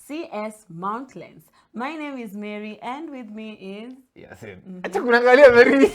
CS Mount Lens. My name is Mary and with me is... Yasin. Acha kunaangalia Mary.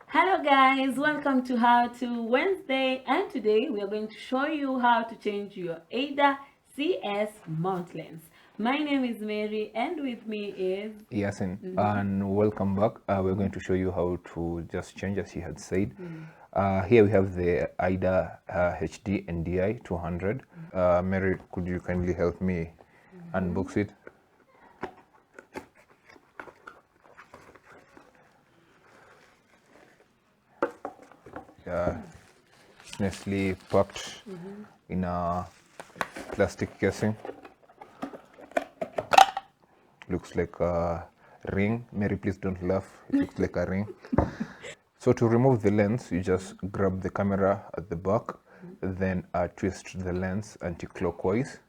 Hello guys, welcome to How To Wednesday, and today we are going to show you how to change your Aida CS Mount Lens. My name is Mary and with me is Yasin. And welcome back. We're going to show you how to just change, as she had said. Here we have the Aida HD NDI 200. Mary, could you kindly help me unbox it? Yeah, it's nicely packed in a plastic casing. Looks like a ring. Mary, please don't laugh. It looks like a ring. So to remove the lens, you just grab the camera at the back, then twist the lens anti-clockwise.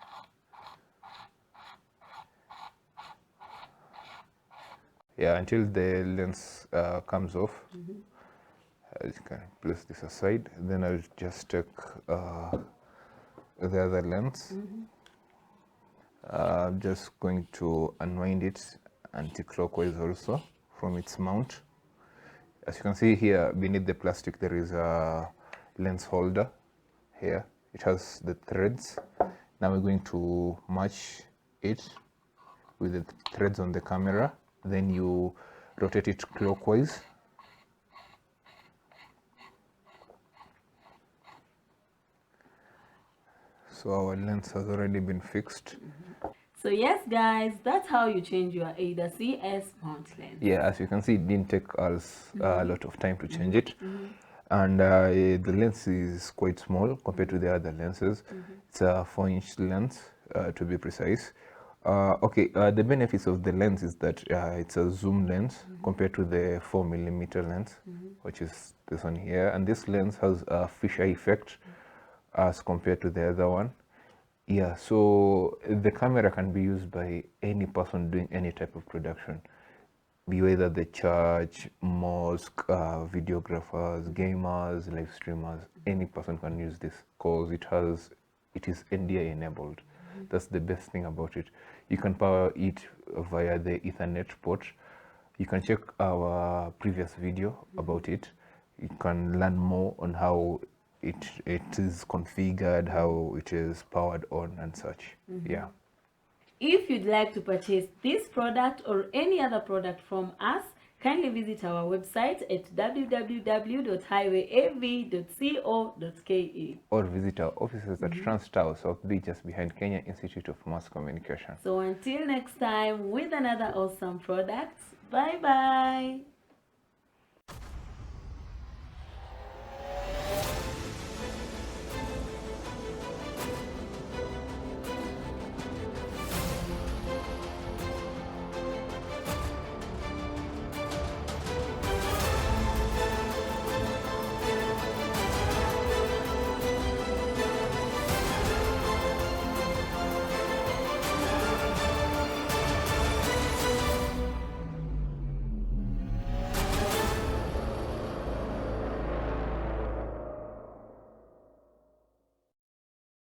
Yeah, until the lens comes off. You can place this aside. Then I'll just take the other lens. I'm just going to unwind it anti-clockwise also from its mount. As you can see here beneath the plastic, there is a lens holder here. It has the threads. Now we're going to match it with the threads on the camera. Then you rotate it clockwise. So our lens has already been fixed. So yes guys, that's how you change your Aida CS Mount Lens. Yeah, as you can see, it didn't take us a lot of time to change it. And the lens is quite small compared to the other lenses. It's a 4-inch lens, to be precise. The benefits of the lens is that it's a zoom lens compared to the 4mm lens, which is this one here. And this lens has a fisheye effect as compared to the other one. Yeah, so the camera can be used by any person doing any type of production, be whether the church, mosque, videographers, gamers, live streamers. Any person can use this because it is NDI enabled. That's the best thing about it. You can power it via the Ethernet port. You can check our previous video about it. You can learn more on how it is configured, how it is powered on and such. Yeah. If you'd like to purchase this product or any other product from us, kindly visit our website at www.highwayav.co.ke. Or visit our offices at Trans Tower, South Beach, just behind Kenya Institute of Mass Communication. So until next time with another awesome product, bye bye.